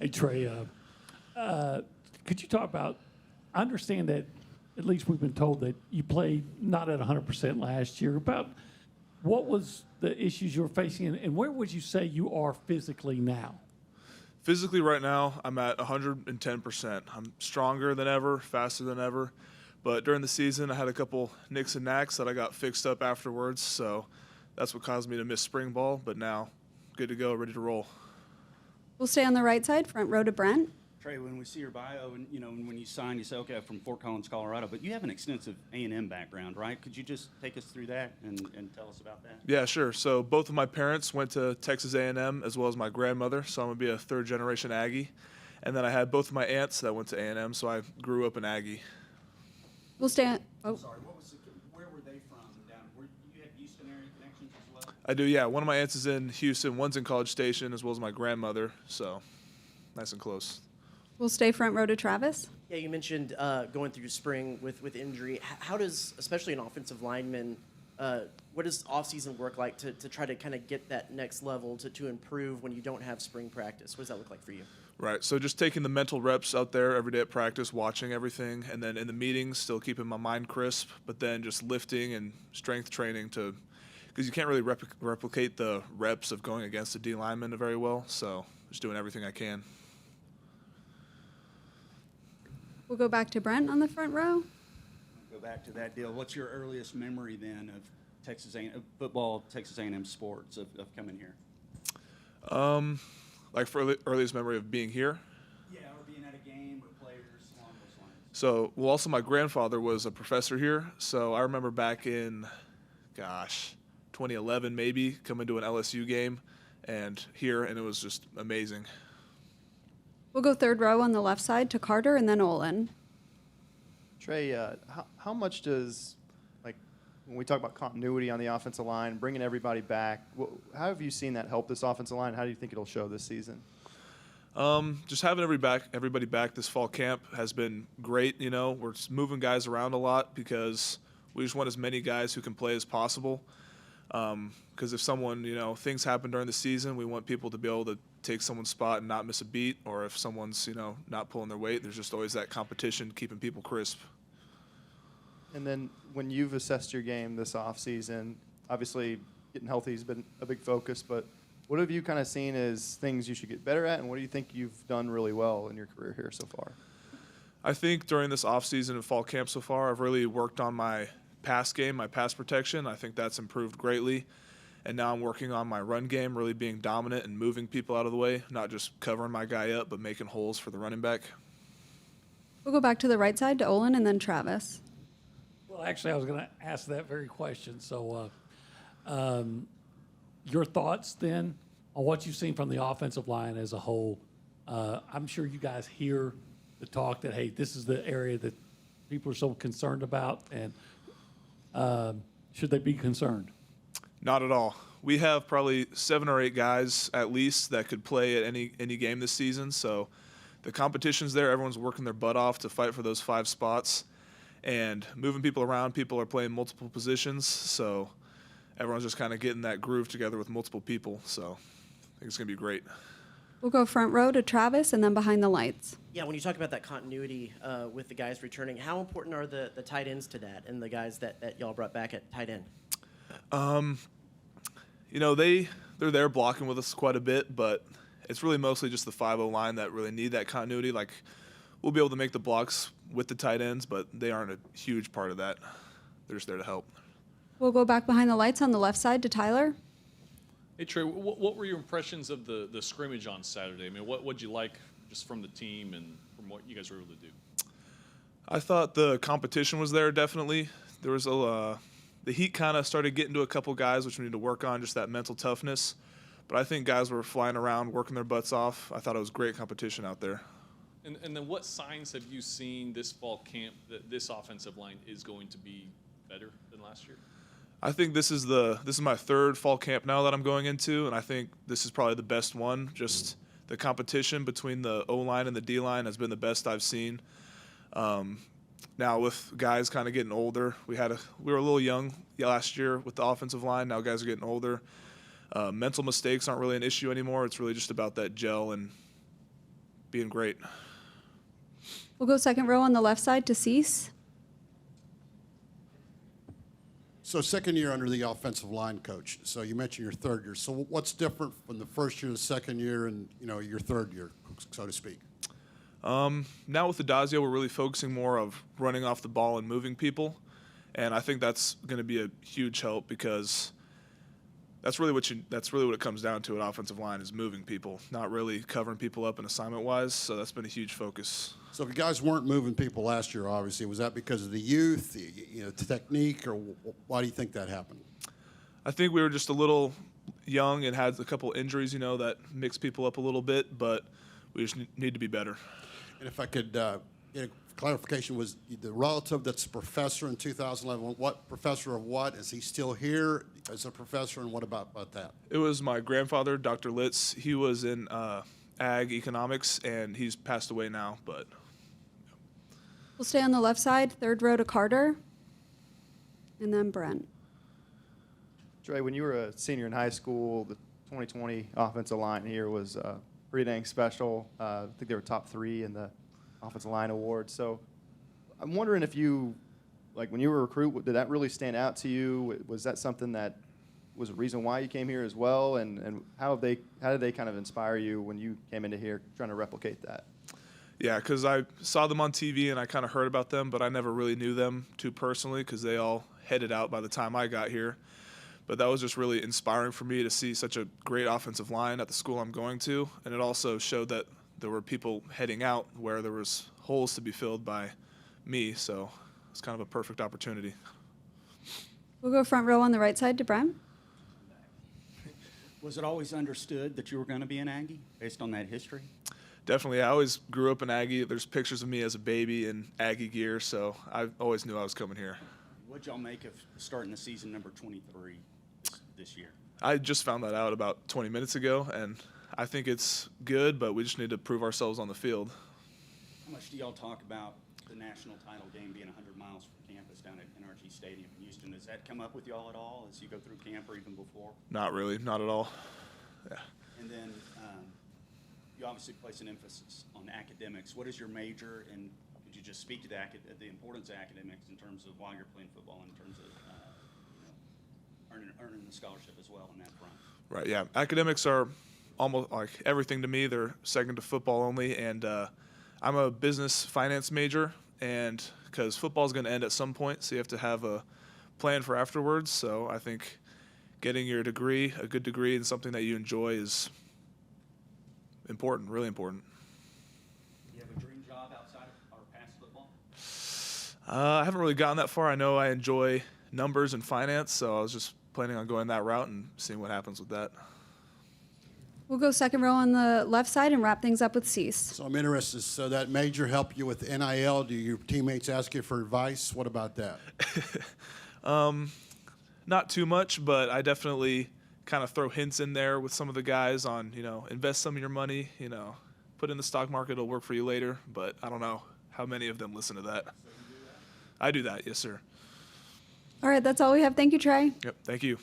Hey, Trey, could you talk about, I understand that at least we've been told that you played not at 100% last year. About what was the issues you were facing, and where would you say you are physically now? Physically right now, I'm at 110%. I'm stronger than ever, faster than ever. But during the season, I had a couple nicks and knacks that I got fixed up afterwards. So that's what caused me to miss spring ball. But now, good to go, ready to roll. We'll stay on the right side, front row to Brent. Trey, when we see your bio and, when you sign, you say, okay, I'm from Fort Collins, Colorado, but you have an extensive A&M background, right? Could you just take us through that and tell us about that? Yeah, sure. So both of my parents went to Texas A&M as well as my grandmother, so I'm going to be a third-generation Aggie. And then I had both of my aunts that went to A&M, so I grew up an Aggie. We'll stay on, I'm sorry, where were they from down? You had Houston area connections as well? I do, yeah. One of my aunts is in Houston, one's in College Station, as well as my grandmother, so nice and close. we'll stay front row to Travis. Yeah, you mentioned going through spring with injury. How does, especially an offensive lineman, what does offseason work like to try to kind of get that next level to improve when you don't have spring practice? What does that look like for you? Right, so just taking the mental reps out there every day at practice, watching everything, and then in the meetings, still keeping my mind crisp, but then just lifting and strength training because you can't really replicate the reps of going against a D lineman very well, so just doing everything I can. We'll go back to Brent on the front row. Go back to that deal. What's your earliest memory then of Texas A&M football, Texas A&M sports of coming here? Like for earliest memory of being here. Yeah, or being at a game with players along those lines. So, well, also my grandfather was a professor here, so I remember back in, 2011 maybe, coming to an LSU game and it was just amazing. We'll go third row on the left side to Carter and then Olin. Trey, how much does, like, when we talk about continuity on the offensive line, bringing everybody back, how have you seen that help this offensive line? How do you think it'll show this season? Just having everybody back this fall camp has been great. We're just moving guys around a lot because we just want as many guys who can play as possible. Because if someone, things happen during the season, we want people to be able to take someone's spot and not miss a beat. Or if someone's, not pulling their weight, there's just always that competition, keeping people crisp. And then when you've assessed your game this offseason, obviously getting healthy has been a big focus, but what have you kind of seen as things you should get better at, and what do you think you've done really well in your career here so far? I think during this offseason and fall camp so far, I've really worked on my pass game, my pass protection. I think that's improved greatly. And now I'm working on my run game, really being dominant and moving people out of the way, not just covering my guy up, but making holes for the running back. We'll go back to the right side to Olin and then Travis. Well, actually, I was going to ask that very question. So your thoughts then on what you've seen from the offensive line as a whole. I'm sure you guys hear the talk that, hey, this is the area that people are so concerned about, and should they be concerned? Not at all. We have probably 7 or 8 guys at least that could play at any game this season. So the competition's there. Everyone's working their butt off to fight for those 5 spots. And moving people around, people are playing multiple positions. So everyone's just kind of getting that groove together with multiple people. So I think it's going to be great. We'll go front row to Travis and then behind the lights. Yeah, when you talk about that continuity with the guys returning, how important are the tight ends to that and the guys that y'all brought back at tight end? They're there blocking with us quite a bit, but it's really mostly just the 5-0 line that really need that continuity. Like, we'll be able to make the blocks with the tight ends, but they aren't a huge part of that. They're just there to help. We'll go back behind the lights on the left side to Tyler. Hey, Trey, what were your impressions of the scrimmage on Saturday? I mean, what did you like just from the team and from what you guys were able to do? I thought the competition was there, definitely. There was the heat kind of started getting to a couple guys, which we need to work on, just that mental toughness. But I think guys were flying around, working their butts off. I thought it was great competition out there. And then what signs have you seen this fall camp that this offensive line is going to be better than last year? I think this is my 3rd fall camp now that I'm going into, and I think this is probably the best one. Just the competition between the O-line and the D-line has been the best I've seen. Now with guys kind of getting older, we were a little young last year with the offensive line. Now guys are getting older. Mental mistakes aren't really an issue anymore. It's really just about that gel and being great. We'll go second row on the left side to Cease. So second year under the offensive line coach. So you mentioned your third year. So what's different from the first year to the second year and, your third year, so to speak? Now with Adazio, we're really focusing more of running off the ball and moving people. And I think that's going to be a huge help because that's really what it comes down to at offensive line is moving people, not really covering people up in assignment-wise. So that's been a huge focus. So if you guys weren't moving people last year, obviously, was that because of the youth, the technique, or why do you think that happened? I think we were just a little young and had a couple injuries, that mixed people up a little bit, but we just need to be better. And if I could get a clarification, was the relative that's a professor in 2011, what professor of what? Is he still here as a professor, and what about that? It was my grandfather, Dr. Litz. He was in ag economics, and he's passed away now, but... We'll stay on the left side, third row to Carter, and then Brent. Trey, when you were a senior in high school, the 2020 offensive line here was pretty dang special. I think they were top 3 in the offensive line award. So I'm wondering if you, when you were a recruit, did that really stand out to you? Was that something that was a reason why you came here as well? And how did they kind of inspire you when you came into here trying to replicate that? Yeah, because I saw them on TV and I kind of heard about them, but I never really knew them too personally because they all headed out by the time I got here. But that was just really inspiring for me to see such a great offensive line at the school I'm going to, and it also showed that there were people heading out where there was holes to be filled by me, so it's kind of a perfect opportunity. We'll go front row on the right side to Brent. Was it always understood that you were going to be an Aggie based on that history? Definitely. I always grew up in Aggie. There's pictures of me as a baby in Aggie gear, so I always knew I was coming here. What'd y'all make of starting the season number 23 this year? I just found that out about 20 minutes ago, and I think it's good, but we just need to prove ourselves on the field. How much do y'all talk about the national title game being 100 miles from campus down at NRG Stadium in Houston? Does that come up with y'all at all as you go through camp or even before? Not really. Not at all. Yeah. And then you obviously place an emphasis on academics. What is your major, and could you just speak to the importance of academics in terms of while you're playing football, in terms of earning the scholarship as well on that front? Right, yeah. Academics are almost like everything to me. They're second to football only, and I'm a business finance major, and because football is going to end at some point, so you have to have a plan for afterwards. So I think getting your degree, a good degree in something that you enjoy is important, really important. Do you have a dream job outside of or past football? I haven't really gotten that far. I know I enjoy numbers and finance, so I was just planning on going that route and seeing what happens with that. We'll go second row on the left side and wrap things up with Cease. So I'm interested. So that major helped you with NIL. Do your teammates ask you for advice? What about that? Not too much, but I definitely kind of throw hints in there with some of the guys on, invest some of your money, put in the stock market, it'll work for you later. But I don't know how many of them listen to that. I do that, yes, sir. All right, that's all we have. Thank you, Trey. Yep, thank you.